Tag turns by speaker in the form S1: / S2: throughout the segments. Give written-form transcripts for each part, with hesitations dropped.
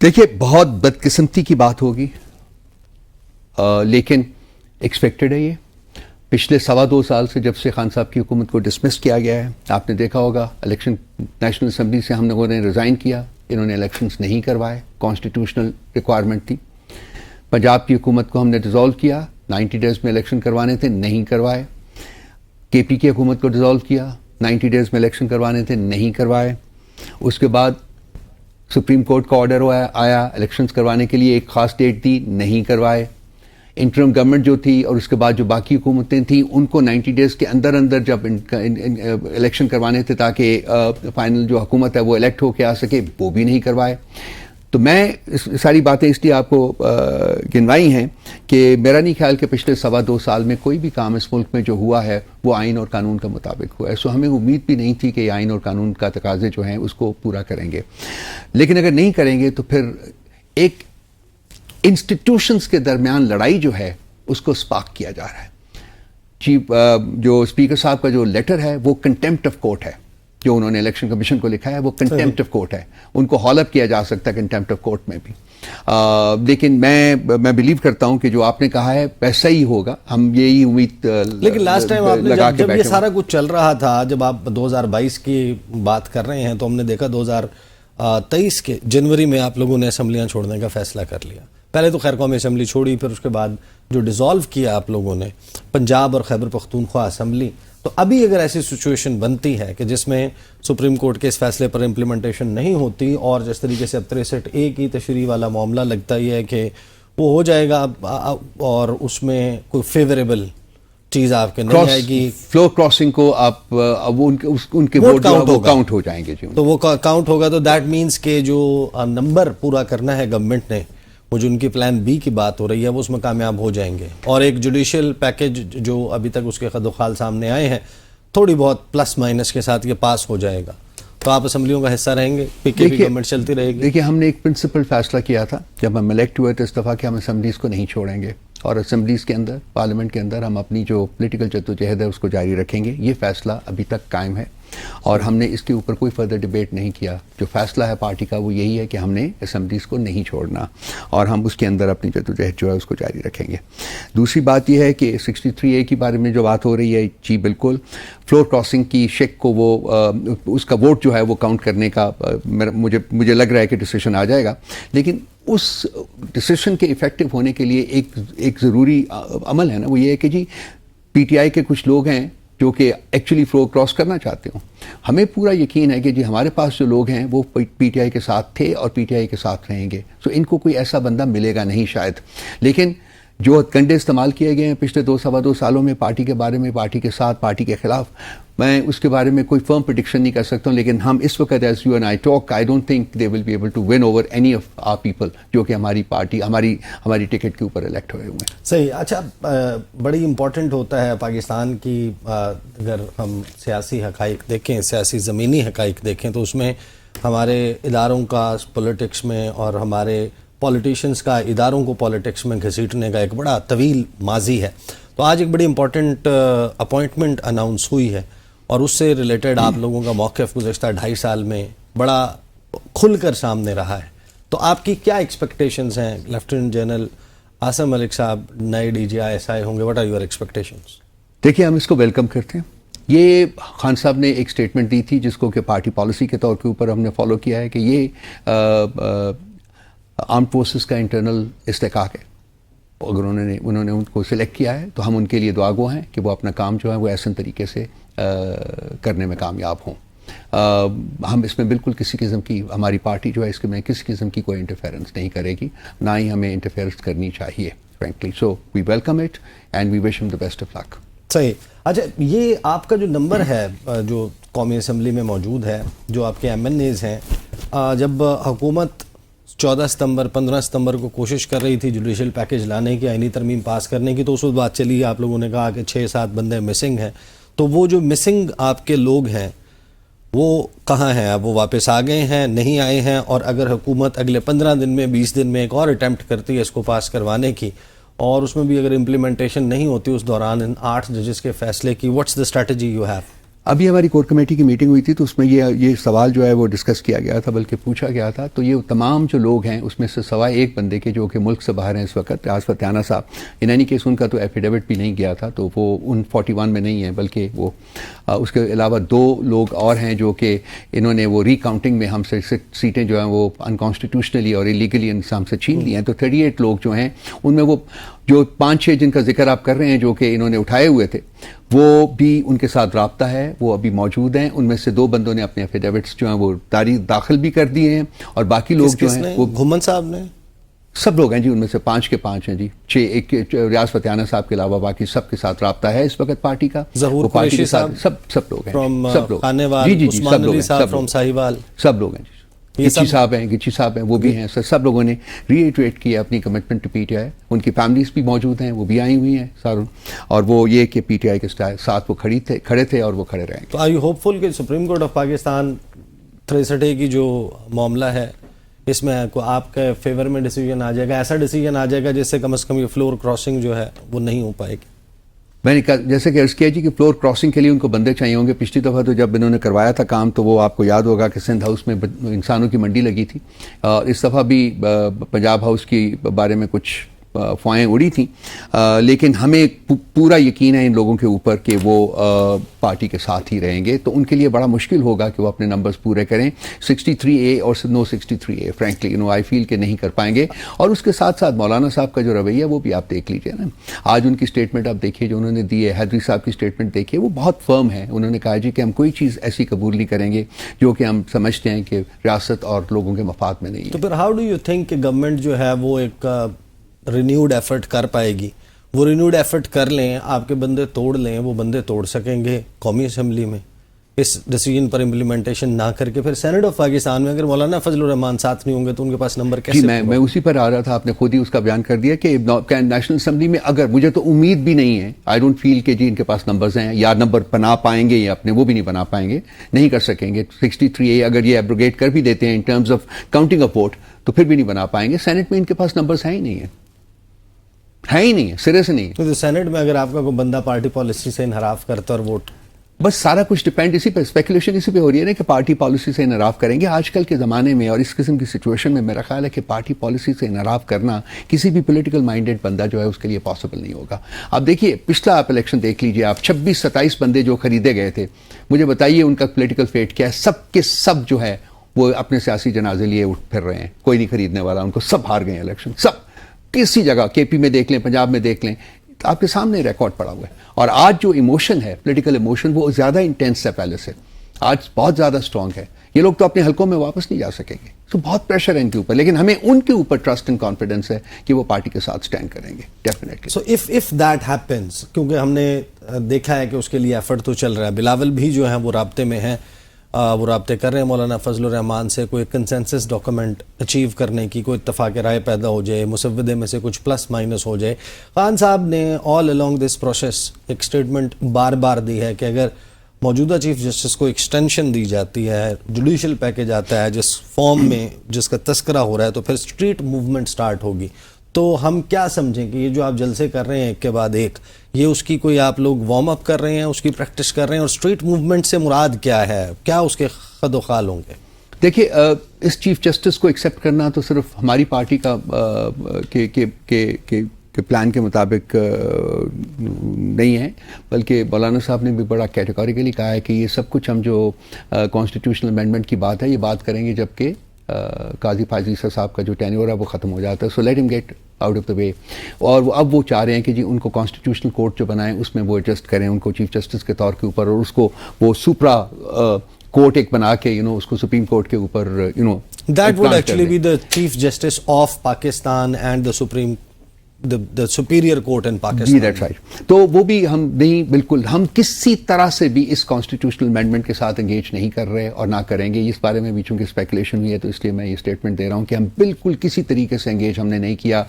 S1: دیکھیے بہت بدقسمتی کی بات ہوگی لیکن ایکسپیکٹڈ ہے. یہ پچھلے 2.25 سال سے جب سے خان صاحب کی حکومت کو ڈسمس کیا گیا ہے, آپ نے دیکھا ہوگا الیکشن نیشنل اسمبلی سے ہم لوگوں نے ریزائن کیا, انہوں نے الیکشنز نہیں کروائے, کانسٹیٹیوشنل ریکوائرمنٹ تھی. پنجاب کی حکومت کو ہم نے ڈیزالو کیا, 90 ڈیز میں الیکشن کروانے تھے, نہیں کروائے. کے پی کی حکومت کو ڈیزالو کیا, 90 ڈیز میں الیکشن کروانے تھے, نہیں کروائے. اس کے بعد سپریم کورٹ کا آرڈر آیا الیکشنز کروانے کے لیے, ایک خاص ڈیٹ دی, نہیں کروائے. انٹرم گورنمنٹ جو تھی اور اس کے بعد جو باقی حکومتیں تھیں ان کو 90 ڈیز کے اندر اندر جب الیکشن کروانے تھے تاکہ فائنل جو حکومت ہے وہ الیکٹ ہو کے آ سکے, وہ بھی نہیں کروائے. تو میں ساری باتیں اس لیے آپ کو گنوائی ہیں کہ میرا نہیں خیال کہ پچھلے 2.25 سال میں کوئی بھی کام اس ملک میں جو ہوا ہے وہ آئین اور قانون کے مطابق ہوا ہے. سو ہمیں امید بھی نہیں تھی کہ یہ آئین اور قانون کا تقاضے جو ہیں اس کو پورا کریں گے. لیکن اگر نہیں کریں گے تو پھر ایک انسٹیٹیوشنز کے درمیان لڑائی جو ہے اس کو سپارک کیا جا رہا ہے. چیف جو اسپیکر صاحب کا جو لیٹر ہے وہ کنٹیمپٹ آف کورٹ ہے, جو انہوں نے الیکشن کمیشن کو لکھا ہے وہ کنٹیمپٹ آف کورٹ ہے. ان کو ہال اپ کیا جا سکتا ہے کنٹیمپٹ آف کورٹ میں بھی. لیکن میں بلیو کرتا ہوں کہ جو آپ نے کہا ہے ویسا ہی ہوگا, ہم یہی امید.
S2: لیکن لاسٹ ٹائم آپ نے جب یہ سارا کچھ چل رہا تھا, جب آپ 2022 کی بات کر رہے ہیں, تو ہم نے دیکھا 2023 کے جنوری میں آپ لوگوں نے اسمبلیاں چھوڑنے کا فیصلہ کر لیا. پہلے تو خیر قومی اسمبلی چھوڑی, پھر اس کے بعد جو ڈیزالو کیا آپ لوگوں نے پنجاب اور خیبر پختونخوا اسمبلی. تو ابھی اگر ایسی سچویشن بنتی ہے کہ جس میں سپریم کورٹ کے اس فیصلے پر امپلیمنٹیشن نہیں ہوتی, اور جس طریقے سے اب 63A کی تشریح والا معاملہ لگتا ہی ہے کہ وہ ہو جائے گا اور اس میں کوئی فیوریبل چیز آپ کے نہیں آئے گی,
S1: فلور کراسنگ کو آپ ان کے ووٹ کاؤنٹ ہو جائیں گے,
S2: تو وہ کاؤنٹ ہوگا. تو دیٹ مینس کہ جو نمبر پورا کرنا ہے گورنمنٹ نے, وہ جو ان کی پلان بی کی بات ہو رہی ہے, وہ اس میں کامیاب ہو جائیں گے. اور ایک جوڈیشل پیکج جو ابھی تک اس کے خد و خال سامنے آئے ہیں, تھوڑی بہت پلس مائنس کے ساتھ یہ پاس ہو جائے گا. تو آپ اسمبلیوں کا حصہ رہیں گے, پی کے پی گورنمنٹ چلتی رہے گی.
S1: دیکھیے ہم نے ایک پرنسپل فیصلہ کیا تھا جب ہم الیکٹ ہوئے تھے اس دفعہ کہ ہم اسمبلیز کو نہیں چھوڑیں گے, اور اسمبلیز کے اندر پارلیمنٹ کے اندر ہم اپنی جو پولیٹیکل جدوجہد ہے اس کو جاری رکھیں گے. یہ فیصلہ ابھی تک قائم ہے اور ہم نے اس کے اوپر کوئی فردر ڈیبیٹ نہیں کیا. جو فیصلہ ہے پارٹی کا وہ یہی ہے کہ ہم نے اسمبلیز کو نہیں چھوڑنا, اور ہم اس کے اندر اپنی جدوجہد جو ہے اس کو جاری رکھیں گے. دوسری بات یہ ہے کہ 63A کے بارے میں جو بات ہو رہی ہے, جی بالکل, فلور کراسنگ کی شک کو وہ اس کا ووٹ جو ہے وہ کاؤنٹ کرنے کا مجھے لگ رہا ہے کہ ڈیسیشن آ جائے گا. لیکن اس ڈیسیشن کے افیکٹو ہونے کے لیے ایک ضروری عمل ہے نا, وہ یہ ہے کہ جی پی ٹی آئی کے کچھ لوگ ہیں جو کہ ایکچولی فلور کراس کرنا چاہتے ہوں. ہمیں پورا یقین ہے کہ جی ہمارے پاس جو لوگ ہیں وہ پی ٹی آئی کے ساتھ تھے اور پی ٹی آئی کے ساتھ رہیں گے. سو ان کو کوئی ایسا بندہ ملے گا نہیں شاید. لیکن جو کنڈے استعمال کیے گئے ہیں پچھلے 2.25 سالوں میں پارٹی کے بارے میں, پارٹی کے ساتھ, پارٹی کے خلاف, میں اس کے بارے میں کوئی فرم پریڈکشن نہیں کر سکتا ہوں. لیکن ہم اس وقت as you and I talk, I don't think they will be able to win over any of our people جو کہ ہماری پارٹی ہماری ٹکٹ کے اوپر الیکٹ ہوئے ہوئے ہیں.
S2: صحیح. اچھا, بڑی امپورٹنٹ ہوتا ہے پاکستان کی, اگر ہم سیاسی حقائق دیکھیں, سیاسی زمینی حقائق دیکھیں, تو اس میں ہمارے اداروں کا پولیٹکس میں اور ہمارے پولیٹیشینز کا اداروں کو پولیٹکس میں گھسیٹنے کا ایک بڑا طویل ماضی ہے. تو آج ایک بڑی امپورٹنٹ اپوائنٹمنٹ اناؤنس ہوئی ہے, اور اس سے ریلیٹڈ آپ لوگوں کا موقف گزشتہ 2.5 سال میں بڑا کھل کر سامنے رہا ہے. تو آپ کی کیا ایکسپیکٹیشنز ہیں؟ لیفٹیننٹ جنرل عاصم ملک صاحب نئے DGI ہوں گے, واٹ آر یور ایکسپیکٹیشنز؟
S1: دیکھیے ہم اس کو ویلکم کرتے ہیں. یہ خان صاحب نے ایک سٹیٹمنٹ دی تھی جس کو کہ پارٹی پالیسی کے طور کے اوپر ہم نے فالو کیا ہے کہ یہ آرم فورسز کا انٹرنل استحقاق ہے. اگر انہوں نے ان کو سلیکٹ کیا ہے تو ہم ان کے لیے دعا گو ہیں کہ وہ اپنا کام جو ہے وہ احسن طریقے سے کرنے میں کامیاب ہوں. ہم اس میں بالکل کسی قسم کی, ہماری پارٹی جو ہے اس میں کسی قسم کی کوئی انٹرفیئرنس نہیں کرے گی, نہ ہی ہمیں انٹرفیئرنس کرنی چاہیے frankly. So we welcome it and we wish him the best of لک.
S2: صحیح. اچھا, یہ آپ کا جو نمبر ہے جو قومی اسمبلی میں موجود ہے, جو آپ کے MNAs ہیں, جب حکومت 14 ستمبر 15 ستمبر کو کوشش کر رہی تھی جوڈیشل پیکج لانے کی, آئینی ترمیم پاس کرنے کی, تو اس وقت بات چلی, آپ لوگوں نے کہا کہ 6-7 بندے مسنگ ہیں. تو وہ جو مسنگ آپ کے لوگ ہیں وہ کہاں ہیں؟ اب وہ واپس آ گئے ہیں, نہیں آئے ہیں؟ اور اگر حکومت اگلے 15 دن میں 20 دن میں ایک اور اٹیمپٹ کرتی ہے اس کو پاس کروانے کی, اور اس میں بھی اگر امپلیمنٹیشن نہیں ہوتی اس دوران ان 8 ججز کے فیصلے کی, what's the strategy you have?
S1: ابھی ہماری کور کمیٹی کی میٹنگ ہوئی تھی تو اس میں یہ سوال جو ہے وہ ڈسکس کیا گیا تھا، بلکہ پوچھا گیا تھا، تو یہ تمام جو لوگ ہیں اس میں سے سوائے ایک بندے کے جو کہ ملک سے باہر ہیں اس وقت، ریاض فتیانہ صاحب، ان اینی کیس ان کا تو ایفیڈیوٹ بھی نہیں گیا تھا، تو وہ ان 41 میں نہیں ہیں، بلکہ وہ اس کے علاوہ 2 لوگ اور ہیں جو کہ انہوں نے وہ ری کاؤنٹنگ میں ہم سے سیٹیں جو ہیں وہ انکانسٹیٹیوشنلی اور ایلیگلی ہم سے چھین لی ہیں، تو 38 لوگ جو ہیں ان میں وہ جو 5-6 جن کا ذکر آپ کر رہے ہیں جو کہ انہوں نے اٹھائے ہوئے تھے، وہ بھی ان کے ساتھ رابطہ ہے، وہ ابھی موجود ہیں، ان میں سے 2 بندوں نے اپنے ایفیڈیوٹس جو ہیں وہ داخل بھی کر دیے ہیں، اور باقی لوگ جو ہیں وہ
S2: گھمن صاحب نے
S1: سب لوگ ہیں جی، ان میں سے 5 کے 5 ہیں جی، 6 ایک ریاض فتیانہ صاحب کے علاوہ باقی سب کے ساتھ رابطہ ہے اس وقت پارٹی کا،
S2: ظہور
S1: وہ پارٹی کے
S2: قریشی
S1: ساتھ سب لوگ ہیں، سب لوگ
S2: عثمان علی صاحب فرام ساہیوال،
S1: سب لوگ ہیں جی، گچی صاحب ہیں وہ بھی ہیں سر، سب لوگوں نے ری ایٹریٹ کیا اپنی commitment to P T I, ان کی فیملیز بھی موجود ہیں، وہ بھی آئی ہوئی ہیں ساروں، اور وہ یہ کہ پی ٹی آئی کے ساتھ وہ کھڑے تھے اور وہ کھڑے رہیں گے۔
S2: تو آر یو ہوپ فل کہ سپریم کورٹ آف پاکستان 63 کی جو معاملہ ہے اس میں آپ کے فیور میں ڈیسیجن آ جائے گا، ایسا ڈیسیجن آ جائے گا جس سے کم از کم یہ فلور کراسنگ جو ہے وہ نہیں ہو پائے گی؟
S1: میں نے جیسے کہ عرض کیا جی کہ فلور کراسنگ کے لیے ان کو بندے چاہیے ہوں گے، پچھلی دفعہ تو جب انہوں نے کروایا تھا کام تو وہ آپ کو یاد ہوگا کہ سندھ ہاؤس میں انسانوں کی منڈی لگی تھی، اور اس دفعہ بھی پنجاب ہاؤس کی بارے میں کچھ فوائیں اڑی تھیں، لیکن ہمیں پورا یقین ہے ان لوگوں کے اوپر کہ وہ پارٹی کے ساتھ ہی رہیں گے، تو ان کے لیے بڑا مشکل ہوگا کہ وہ اپنے نمبرز پورے کریں 63A اور نو 63A، فرینکلی آئی فیل کہ نہیں کر پائیں گے۔ اور اس کے ساتھ ساتھ مولانا صاحب کا جو رویہ وہ بھی آپ دیکھ لیجئے نا، آج ان کی سٹیٹمنٹ آپ دیکھیے جو انہوں نے دی ہے، حیدری صاحب کی سٹیٹمنٹ دیکھیے، وہ بہت فرم ہے، انہوں نے کہا جی کہ ہم کوئی چیز ایسی قبول نہیں کریں گے جو کہ ہم سمجھتے ہیں کہ ریاست اور لوگوں کے مفاد میں نہیں ہے۔
S2: تو پھر ہاؤ ڈو یو تھنک کہ گورنمنٹ جو ہے وہ ایک رینیوڈ ایفرٹ کر پائے گی؟ وہ رینیوڈ ایفرٹ کر لیں، آپ کے بندے توڑ لیں، وہ بندے توڑ سکیں گے قومی اسمبلی میں اس ڈیسیجن پر امپلیمنٹیشن نہ کر کے؟ پھر سینیٹ آف پاکستان میں اگر مولانا فضل الرحمان ساتھ نہیں ہوں گے تو ان کے پاس نمبر کیسے؟
S1: جی میں اسی پر آ رہا تھا، آپ نے خود ہی اس کا بیان کر دیا کہ نیشنل اسمبلی میں اگر مجھے تو امید بھی نہیں ہے، آئی ڈونٹ فیل کہ جی ان کے پاس نمبرز ہیں یا نمبر بنا پائیں گے، یا اپنے وہ بھی نہیں بنا پائیں گے، نہیں کر سکیں گے 63A اگر یہ ایبروگیٹ کر بھی دیتے ہیں in terms of counting of vote تو پھر بھی نہیں بنا پائیں گے۔ سینٹ میں ان کے پاس نمبرز ہیں ہی نہیں ہے، سرے سے نہیں۔
S2: تو سینٹ میں اگر آپ کا کوئی بندہ پارٹی پالیسی سے انحراف کرتا اور ووٹ،
S1: بس سارا کچھ ڈیپینڈ اسی پہ، اسپیکولیشن اسی پہ ہو رہی ہے نا کہ پارٹی پالیسی سے انحراف کریں گے۔ آج کل کے زمانے میں اور اس قسم کی سچویشن میں میرا خیال ہے کہ پارٹی پالیسی سے انحراف کرنا کسی بھی پولیٹیکل مائنڈیڈ بندہ جو ہے اس کے لیے پاسبل نہیں ہوگا۔ آپ دیکھیے پچھلا آپ الیکشن دیکھ لیجئے، آپ 26-27 بندے جو خریدے گئے تھے، مجھے بتائیے ان کا پولیٹیکل فیٹ کیا ہے؟ سب کے سب جو ہے وہ اپنے سیاسی جنازے لیے اٹھ پھر رہے ہیں، کوئی نہیں خریدنے والا ان کو، سب ہار گئے الیکشن، سب کسی جگہ، کے پی میں دیکھ لیں، پنجاب میں دیکھ لیں، آپ کے سامنے ریکارڈ پڑا ہوا ہے۔ اور آج جو ایموشن ہے، پولیٹیکل ایموشن، وہ زیادہ انٹینس ہے پہلے سے، آج بہت زیادہ اسٹرانگ ہے۔ یہ لوگ تو اپنے حلقوں میں واپس نہیں جا سکیں گے، تو بہت پریشر ہے ان کے اوپر، لیکن ہمیں ان کے اوپر ٹرسٹ اینڈ کانفیڈنس ہے کہ وہ پارٹی کے ساتھ سٹینڈ کریں گے definitely.
S2: So if that happens, کیونکہ ہم نے دیکھا ہے کہ اس کے لیے ایفرٹ تو چل رہا ہے، بلاول بھی جو ہے وہ رابطے میں ہیں، وہ رابطے کر رہے ہیں مولانا فضل الرحمان سے، کوئی کنسنسس ڈاکومنٹ اچیو کرنے کی، کوئی اتفاق رائے پیدا ہو جائے، مسودے میں سے کچھ پلس مائنس ہو جائے۔ خان صاحب نے آل along دس پروسیس ایک سٹیٹمنٹ بار بار دی ہے کہ اگر موجودہ چیف جسٹس کو ایکسٹینشن دی جاتی ہے، جوڈیشل پیکج آتا ہے جس فارم میں جس کا تذکرہ ہو رہا ہے، تو پھر اسٹریٹ موومنٹ سٹارٹ ہوگی۔ تو ہم کیا سمجھیں کہ یہ جو آپ جلسے کر رہے ہیں ایک کے بعد ایک، یہ اس کی کوئی آپ لوگ وارم اپ کر رہے ہیں، اس کی پریکٹس کر رہے ہیں، اور اسٹریٹ موومنٹ سے مراد کیا ہے، کیا اس کے خد و خال ہوں گے؟
S1: دیکھیے اس چیف جسٹس کو ایکسیپٹ کرنا تو صرف ہماری پارٹی کا کہ پلان کے مطابق نہیں ہے، بلکہ مولانا صاحب نے بھی بڑا کیٹیگوریکلی کہا ہے کہ یہ سب کچھ ہم جو کانسٹیٹیوشنل امینڈمنٹ کی بات ہے یہ بات کریں گے جب کہ قاضی فائز عیسیٰ صاحب کا جو ٹینیور ہے وہ ختم ہو جاتا ہے، سو لیٹ ہم گیٹ آؤٹ آف دا وے۔ اور اب وہ چاہ رہے ہیں کہ جی ان کو کانسٹیٹیوشنل کورٹ جو بنائیں اس میں وہ ایڈجسٹ کریں ان کو چیف جسٹس کے طور کے اوپر، اور اس کو وہ سپرا کورٹ ایک بنا کے اس کو سپریم کورٹ کے اوپر
S2: That would actually be the Chief Justice of Pakistan and the superior court in Pakistan.
S1: جی دیٹس رائٹ۔ تو وہ بھی ہم نہیں، بالکل ہم کسی طرح سے بھی اس کانسٹیٹیوشنل امینڈمنٹ کے ساتھ انگیج نہیں کر رہے اور نہ کریں گے۔ اس بارے میں بھی چونکہ اسپیکولیشن ہوئی ہے تو اس لیے میں یہ اسٹیٹمنٹ دے رہا ہوں کہ ہم بالکل کسی طریقے سے انگیج ہم نے نہیں کیا۔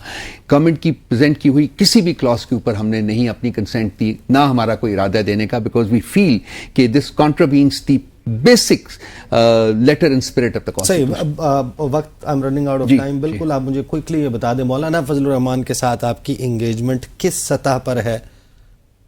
S1: گورنمنٹ کی پریزنٹ کی ہوئی کسی بھی کلاس کے اوپر ہم نے نہیں اپنی کنسینٹ دی، نہ ہمارا کوئی ارادہ دینے کا، بیکاز وی فیل کہ this contravenes the basic letter and spirit of the constitution.
S2: صحیح، وقت I am running out of time. بالکل آپ مجھے کوئکلی یہ بتا دیں مولانا فضل الرحمان کے ساتھ آپ کی انگیجمنٹ کس سطح پر ہے؟